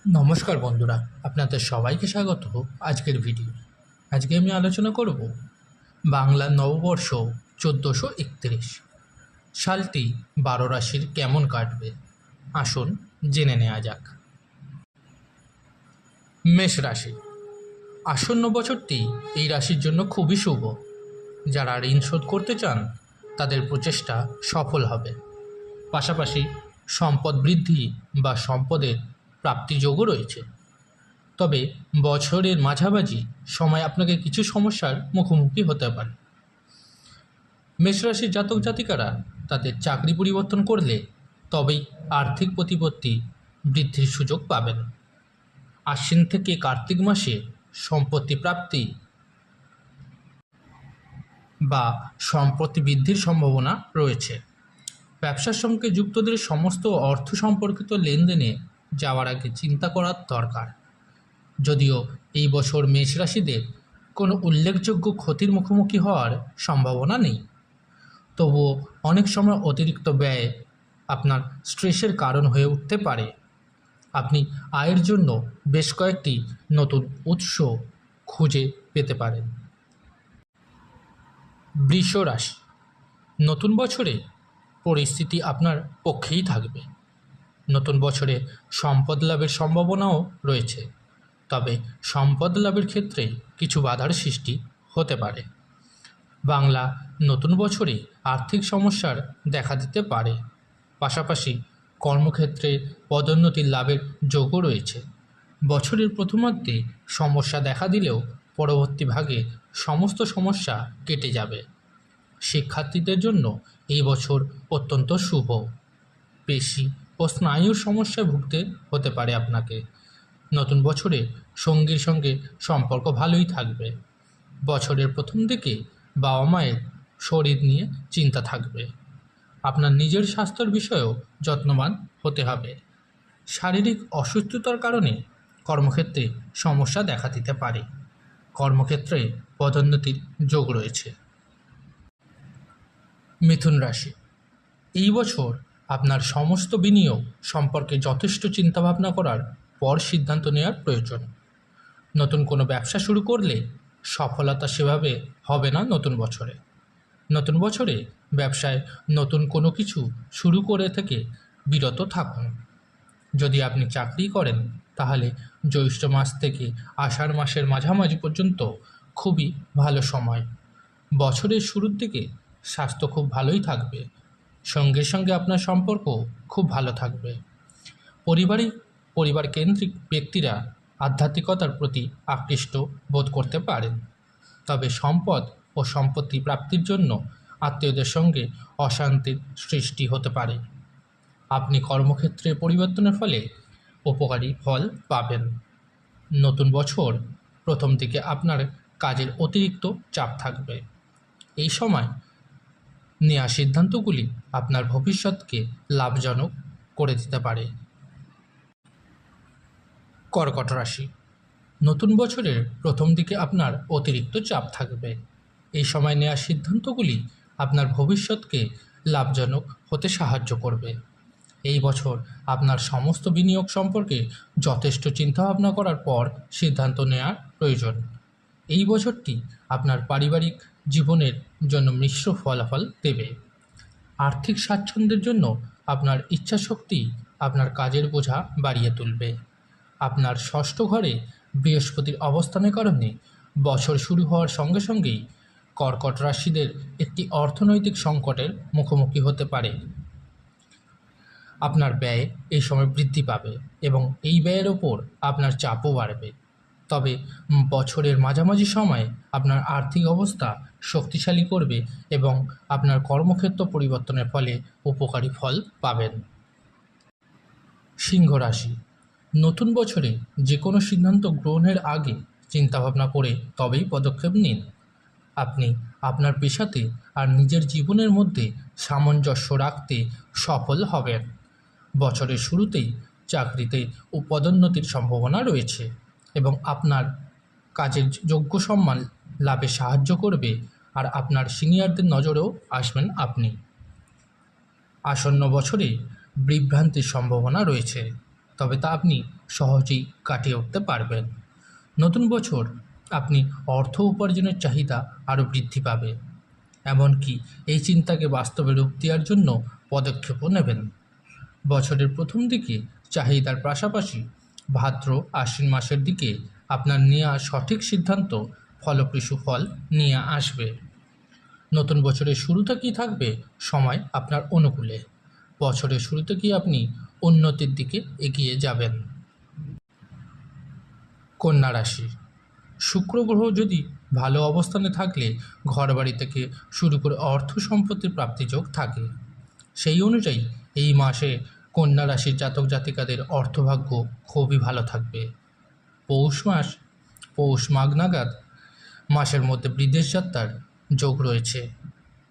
নমস্কার বন্ধুরা, আপনাদের সবাইকে স্বাগত আজকের ভিডিও। আজকে আমি আলোচনা করব বাংলা নববর্ষ 1431 সালটি 12 রাশির কেমন কাটবে। আসুন জেনে নেওয়া যাক। মেষ রাশি। আসন্ন বছরটি এই রাশির জন্য খুবই শুভ। যারা ঋণ শোধ করতে চান তাদের প্রচেষ্টা সফল হবে। পাশাপাশি সম্পদ বৃদ্ধি বা সম্পদের প্রাপ্তিযোগও রয়েছে। তবে বছরের মাঝামাঝি সময় আপনাকে কিছু সমস্যার মুখোমুখি হতে পারে। মেষরাশির জাতক জাতিকারা তাদের চাকরি পরিবর্তন করলে তবেই আর্থিক প্রতিপত্তি বৃদ্ধির সুযোগ পাবেন। আশ্বিন থেকে কার্তিক মাসে সম্পত্তি প্রাপ্তি বা সম্পত্তি বৃদ্ধির সম্ভাবনা রয়েছে। ব্যবসার সঙ্গে যুক্তদের সমস্ত অর্থ সম্পর্কিত লেনদেনে যাওয়ার আগে চিন্তা করার দরকার। যদিও এই বছর মেষ রাশিদের কোনো উল্লেখযোগ্য ক্ষতির মুখোমুখি হওয়ার সম্ভাবনা নেই, তবুও অনেক সময় অতিরিক্ত ব্যয় আপনার স্ট্রেসের কারণ হয়ে উঠতে পারে। আপনি আয়ের জন্য বেশ কয়েকটি নতুন উৎস খুঁজে পেতে পারেন। বৃষ রাশি। নতুন বছরে পরিস্থিতি আপনার পক্ষেই থাকবে। নতুন বছরে সম্পদ লাভের সম্ভাবনাও রয়েছে, তবে সম্পদ লাভের ক্ষেত্রে কিছু বাধার সৃষ্টি হতে পারে। বাংলা নতুন বছরে আর্থিক সমস্যার দেখা দিতে পারে। পাশাপাশি কর্মক্ষেত্রে পদোন্নতির লাভের যোগও রয়েছে। বছরের প্রথমার্ধে সমস্যা দেখা দিলেও পরবর্তী ভাগে সমস্ত সমস্যা কেটে যাবে। শিক্ষার্থীদের জন্য এই বছর অত্যন্ত শুভ। পেশি ও স্নায়ুর সমস্যায় ভুগতে হতে পারে আপনাকে। নতুন বছরে সঙ্গীর সঙ্গে সম্পর্ক ভালোই থাকবে। বছরের প্রথম দিকে বাবা মায়ের শরীর নিয়ে চিন্তা থাকবে। আপনার নিজের স্বাস্থ্যের বিষয়েও যত্নবান হতে হবে। শারীরিক অসুস্থতার কারণে কর্মক্ষেত্রে সমস্যা দেখা দিতে পারে। কর্মক্ষেত্রে পদোন্নতির যোগ রয়েছে। মিথুন রাশি। এই বছর আপনার সমস্ত বিনিয়োগ সম্পর্কে যথেষ্ট চিন্তাভাবনা করার পর সিদ্ধান্ত নেওয়ার প্রয়োজন। নতুন কোনো ব্যবসা শুরু করলে সফলতা সেভাবে হবে না নতুন বছরে। নতুন বছরে ব্যবসায় নতুন কোনো কিছু শুরু করে থেকে বিরত থাকুন। যদি আপনি চাকরি করেন তাহলে জ্যৈষ্ঠ মাস থেকে আষাঢ় মাসের মাঝামাঝি পর্যন্ত খুবই ভালো সময়। বছরের শুরুর দিকে স্বাস্থ্য খুব ভালোই থাকবে। সঙ্গে সঙ্গে আপনার সম্পর্ক খুব ভালো থাকবে। পরিবার কেন্দ্রিক ব্যক্তিরা আধ্যাত্মিকতার প্রতি আকৃষ্ট বোধ করতে পারেন। তবে সম্পদ ও সম্পত্তি প্রাপ্তির জন্য আত্মীয়দের সঙ্গে অশান্তির সৃষ্টি হতে পারে। আপনি কর্মক্ষেত্রে পরিবর্তনের ফলে উপকারী ফল পাবেন। নতুন বছর প্রথম দিকে আপনার কাজের অতিরিক্ত চাপ থাকবে। এই সময় নেওয়া সিদ্ধান্তগুলি আপনার ভবিষ্যৎকে লাভজনক করে দিতে পারে। কর্কট রাশি। নতুন বছরের প্রথম দিকে আপনার অতিরিক্ত চাপ থাকবে। এই সময় নেওয়া সিদ্ধান্তগুলি আপনার ভবিষ্যৎকে লাভজনক হতে সাহায্য করবে। এই বছর আপনার সমস্ত বিনিয়োগ সম্পর্কে যথেষ্ট চিন্তাভাবনা করার পর সিদ্ধান্ত নেওয়ার প্রয়োজন। এই বছরটি আপনার পারিবারিক জীবনের জন্য মিশ্র ফলাফল দেবে। আর্থিক স্বাচ্ছন্দ্যের জন্য আপনার ইচ্ছাশক্তি আপনার কাজের বোঝা বাড়িয়ে তুলবে। আপনার ষষ্ঠ ঘরে বৃহস্পতির অবস্থানের কারণে বছর শুরু হওয়ার সঙ্গে সঙ্গেই কর্কট রাশিদের একটি অর্থনৈতিক সংকটের মুখোমুখি হতে পারে। আপনার ব্যয় এই সময় বৃদ্ধি পাবে এবং এই ব্যয়ের ওপর আপনার চাপও বাড়বে। তবে বছরের মাঝামাঝি সময়ে আপনার আর্থিক অবস্থা শক্তিশালী করবে এবং আপনার কর্মক্ষেত্র পরিবর্তনের ফলে উপকারী ফল পাবেন। সিংহ রাশি। নতুন বছরে যে কোনো সিদ্ধান্ত গ্রহণের আগে চিন্তাভাবনা করে তবেই পদক্ষেপ নিন। আপনি আপনার পেশাতে আর নিজের জীবনের মধ্যে সামঞ্জস্য রাখতে সফল হবেন। বছরের শুরুতেই চাকরিতে পদোন্নতির সম্ভাবনা রয়েছে এবং আপনার কাজের যোগ্য সম্মান লাভে সাহায্য করবে, আর আপনার সিনিয়রদের নজরেও আসবেন আপনি। আসন্ন বছরে বিভ্রান্তির সম্ভাবনা রয়েছে, তবে তা আপনি সহজেই কাটিয়ে উঠতে পারবেন। নতুন বছর আপনি অর্থ উপার্জনের চাহিদা আরও বৃদ্ধি পাবে। এমনকি এই চিন্তাকে বাস্তবে রূপ দেওয়ার জন্য পদক্ষেপও নেবেন। বছরের প্রথম দিকে চাহিদার পাশাপাশি ভাদ্র আশ্বিন মাসের দিকে আপনার নেওয়া সঠিক সিদ্ধান্ত ফলপ্রসূ ফল নিয়ে আসবে। নতুন বছরের শুরু থেকেই থাকবে সময় আপনার অনুকূলে। বছরের শুরু থেকেই আপনি উন্নতির দিকে এগিয়ে যাবেন। কন্যা রাশি। শুক্র গ্রহ যদি ভালো অবস্থানে থাকলে ঘরবাড়ি থেকে শুরু করে অর্থ সম্পত্তির প্রাপ্তিযোগ থাকে। সেই অনুযায়ী এই মাসে কন্যা রাশির জাতক জাতিকাদের অর্থভাগ্য খুবই ভালো থাকবে। পৌষ মাঘ নাগাদ মাসের মধ্যে বিদেশ যাত্রার যোগ রয়েছে।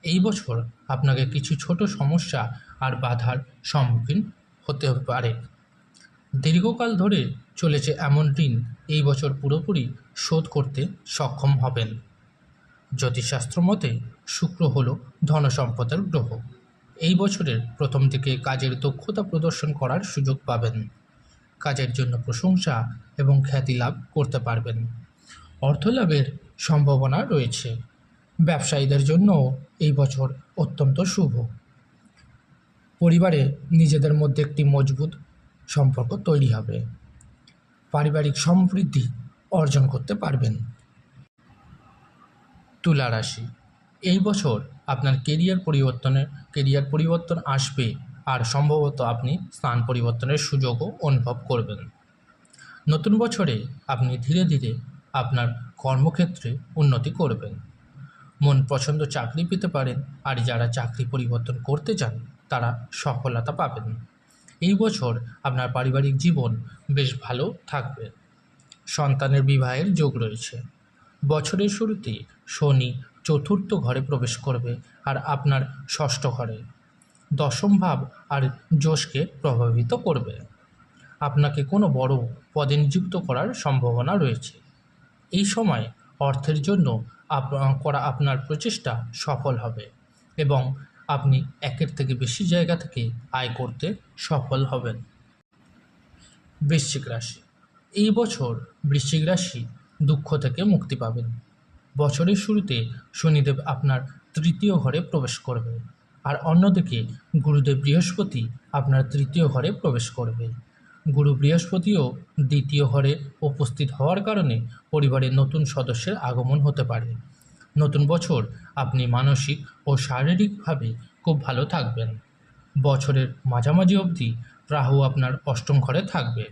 এই বছর আপনাকে কিছু ছোট সমস্যা আর বাধার সম্মুখীন হতে পারে। দীর্ঘকাল ধরে চলেছে এমন ঋণ এই বছর পুরোপুরি শোধ করতে সক্ষম হবেন। জ্যোতিষশাস্ত্র মতে শুক্র হল ধনসম্পদের গ্রহ। এই বছরের প্রথম দিকে কাজের দক্ষতা প্রদর্শন করার সুযোগ পাবেন। কাজের জন্য প্রশংসা এবং খ্যাতি লাভ করতে পারবেন। অর্থলাভের সম্ভাবনা রয়েছে। ব্যবসায়ীদের জন্যও এই বছর অত্যন্ত শুভ। পরিবারে নিজেদের মধ্যে একটি মজবুত সম্পর্ক তৈরি হবে। পারিবারিক সমৃদ্ধি অর্জন করতে পারবেন। তুলা রাশি। এই বছর আপনার কেরিয়ার পরিবর্তন আসবে আর সম্ভবত আপনি স্থান পরিবর্তনের সুযোগও অনুভব করবেন। নতুন বছরে আপনি ধীরে ধীরে আপনার কর্মক্ষেত্রে উন্নতি করবেন। মন পছন্দ চাকরি পেতে পারেন, আর যারা চাকরি পরিবর্তন করতে চান তারা সফলতা পাবেন। এই বছর আপনার পারিবারিক জীবন বেশ ভালো থাকবে। সন্তানের বিবাহের যোগ রয়েছে। বছরের শুরুতে শনি চতুর্থ ঘরে প্রবেশ করবে আর আপনার ষষ্ঠ ঘরে। দশম ভাব আর যশকে প্রভাবিত করবে। আপনাকে কোনো বড় পদে নিযুক্ত করার সম্ভাবনা রয়েছে। এই সময় অর্থের জন্য করা আপনার প্রচেষ্টা সফল হবে এবং আপনি একের থেকে বেশি জায়গা থেকে আয় করতে সফল হবেন। বৃশ্চিক রাশি। এই বছর বৃশ্চিক রাশি দুঃখ থেকে মুক্তি পাবেন। বছরের শুরুতে শনিদেব আপনার তৃতীয় ঘরে প্রবেশ করবে, আর অন্যদিকে গুরুদেব বৃহস্পতি আপনার তৃতীয় ঘরে প্রবেশ করবে। গুরু বৃহস্পতিও দ্বিতীয় ঘরে উপস্থিত হওয়ার কারণে পরিবারে নতুন সদস্যের আগমন হতে পারে। নতুন বছর আপনি মানসিক ও শারীরিকভাবে খুব ভালো থাকবেন। বছরের মাঝামাঝি অবধি রাহু আপনার অষ্টম ঘরে থাকবে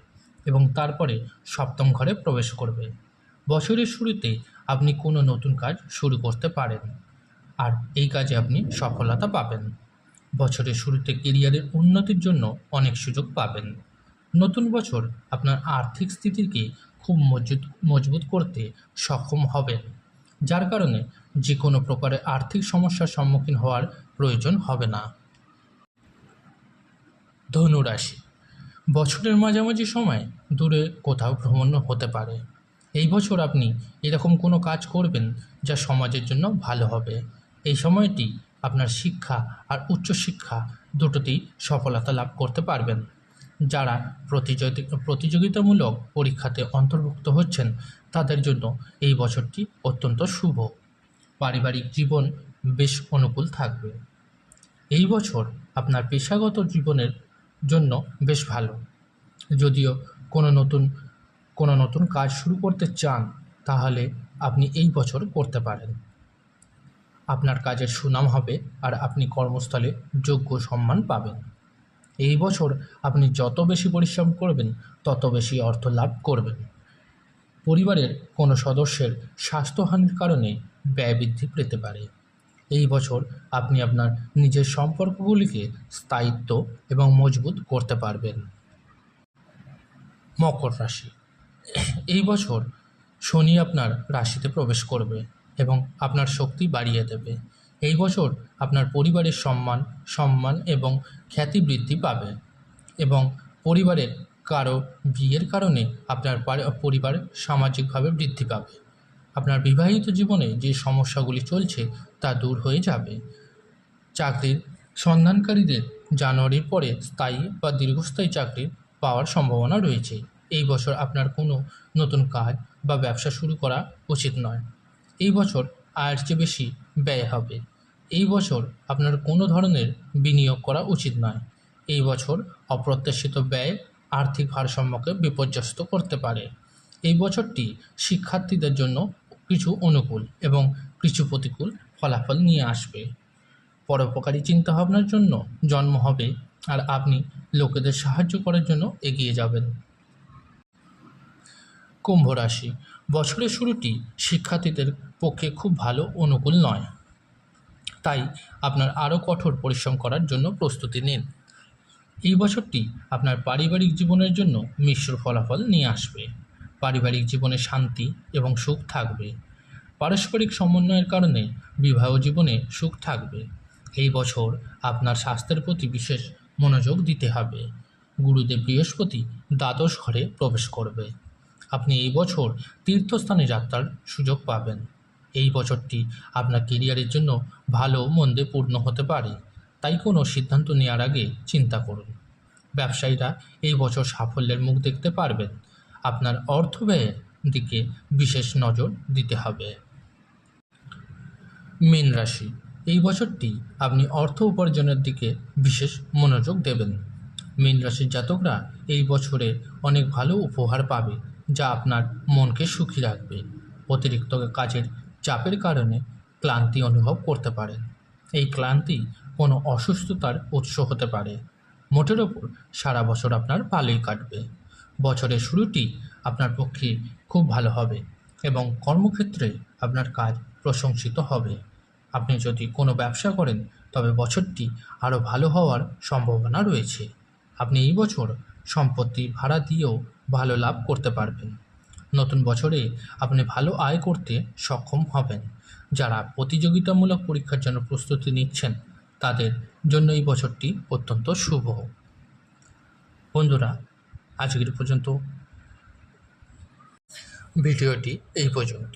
এবং তারপরে সপ্তম ঘরে প্রবেশ করবে। বছরের শুরুতে আপনি কোনো নতুন কাজ শুরু করতে পারেন, আর এই কাজে আপনি সফলতা পাবেন। বছরের শুরুতে কেরিয়ারের উন্নতির জন্য অনেক সুযোগ পাবেন। নতুন বছর আপনার আর্থিক স্থিতিকে খুব মজবুত করতে সক্ষম হবেন, যার কারণে যে কোনো প্রকারের আর্থিক সমস্যার সম্মুখীন হওয়ার প্রয়োজন হবে না। ধনু রাশি। বছরের মাঝামাঝি সময় দূরে কোথাও ভ্রমণ হতে পারে। এই বছর আপনি এরকম কোনো কাজ করবেন যা সমাজের জন্য ভালো হবে। এই সময়টি আপনার শিক্ষা আর উচ্চশিক্ষা দুটোতেই সফলতা লাভ করতে পারবেন। যারা প্রতিযোগিতামূলক পরীক্ষাতে অন্তর্ভুক্ত হচ্ছেন তাদের জন্য এই বছরটি অত্যন্ত শুভ। পারিবারিক জীবন বেশ অনুকূল থাকবে। এই বছর আপনার পেশাগত জীবনের জন্য বেশ ভালো। যদিও কোনো নতুন কাজ শুরু করতে চান তাহলে আপনি এই বছর করতে পারেন। আপনার কাজের সুনাম হবে আর আপনি কর্মস্থলে যোগ্য সম্মান পাবেন। এই বছর আপনি যত বেশি পরিশ্রম করবেন তত বেশি অর্থ লাভ করবেন। পরিবারের কোনো সদস্যের স্বাস্থ্যহানির কারণে ব্যয় বৃদ্ধি পেতে পারে। এই বছর আপনি আপনার নিজের সম্পর্কগুলিকে স্থায়িত্ব এবং মজবুত করতে পারবেন। মকর রাশি। এই বছর শনি আপনার রাশিতে প্রবেশ করবে এবং আপনার শক্তি বাড়িয়ে দেবে। এই বছর আপনার পরিবারের সম্মান এবং খ্যাতি বৃদ্ধি পাবে এবং পরিবারের কারো বিয়ের কারণে আপনার পরিবার সামাজিকভাবে বৃদ্ধি পাবে। আপনার বিবাহিত জীবনে যে সমস্যাগুলি চলছে তা দূর হয়ে যাবে। চাকরির সন্ধানকারীদের জানুয়ারির পরে স্থায়ী বা দীর্ঘস্থায়ী চাকরি পাওয়ার সম্ভাবনা রয়েছে। এই বছর আপনার কোনো নতুন কাজ বা ব্যবসা শুরু করা উচিত নয়। এই বছর আয়ের চেয়ে বেশি ব্যয় হবে। এই বছর আপনার কোনো ধরনের বিনিয়োগ করা উচিত নয়। এই বছর অপ্রত্যাশিত ব্যয় আর্থিক ভারসাম্যকে বিপর্যস্ত করতে পারে। এই বছরটি শিক্ষার্থীদের জন্য কিছু অনুকূল এবং কিছু প্রতিকূল ফলাফল নিয়ে আসবে। পরোপকারী চিন্তাভাবনার জন্য জন্ম হবে, আর আপনি লোকেদের সাহায্য করার জন্য এগিয়ে যাবেন। কুম্ভ রাশি, বছরের শুরুটি শিক্ষার্থীদের পক্ষে খুব ভালো অনুকূল নয়, তাই আপনার আরও কঠোর পরিশ্রম করার জন্য প্রস্তুতি নিন। এই বছরটি আপনার পারিবারিক জীবনের জন্য মিশ্র ফলাফল নিয়ে আসবে। পারিবারিক জীবনে শান্তি এবং সুখ থাকবে। পারস্পরিক সমন্বয়ের কারণে বিবাহ জীবনে সুখ থাকবে। এই বছর আপনার স্বাস্থ্যের প্রতি বিশেষ মনোযোগ দিতে হবে। গুরুদেব বৃহস্পতি দ্বাদশ ঘরে প্রবেশ করবে। আপনি এই বছর তীর্থস্থানে যাত্রার সুযোগ পাবেন। এই বছরটি আপনার কেরিয়ারের জন্য ভালো মন্দে পূর্ণ হতে পারে, তাই কোনো সিদ্ধান্ত নেওয়ার আগে চিন্তা করুন। ব্যবসায়ীরা এই বছর সাফল্যের মুখ দেখতে পারবেন। আপনার অর্থ ব্যয়ের দিকে বিশেষ নজর দিতে হবে। মীন রাশি, এই বছরটি আপনি অর্থ উপার্জনের দিকে বিশেষ মনোযোগ দেবেন। মীন রাশির জাতকরা এই বছরে অনেক ভালো উপহার পাবে, যা আপনার মনকে সুখী রাখবে। অতিরিক্ত কাজের চাপের কারণে ক্লান্তি অনুভব করতে পারেন। এই ক্লান্তি কোনো অসুস্থতার উৎস হতে পারে। মোটের ওপর সারা বছর আপনার ভালোই কাটবে। বছরের শুরুটি আপনার পক্ষে খুব ভালো হবে এবং কর্মক্ষেত্রে আপনার কাজ প্রশংসিত হবে। আপনি যদি কোনো ব্যবসা করেন, তবে বছরটি আরও ভালো হওয়ার সম্ভাবনা রয়েছে। আপনি এই বছর সম্পত্তি ভাড়া দিয়েও ভালো লাভ করতে পারবেন। নতুন বছরে আপনি ভালো আয় করতে সক্ষম হবেন। যারা প্রতিযোগিতামূলক পরীক্ষার জন্য প্রস্তুতি নিচ্ছেন, তাদের জন্য এই বছরটি অত্যন্ত শুভ। বন্ধুরা, আজকের পর্যন্ত ভিডিওটি এই পর্যন্ত।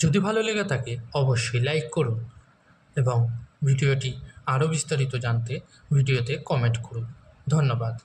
যদি ভালো লেগে থাকে অবশ্যই লাইক করুন এবং ভিডিওটি আরও বিস্তারিত জানতে ভিডিওতে কমেন্ট করুন। ধন্যবাদ।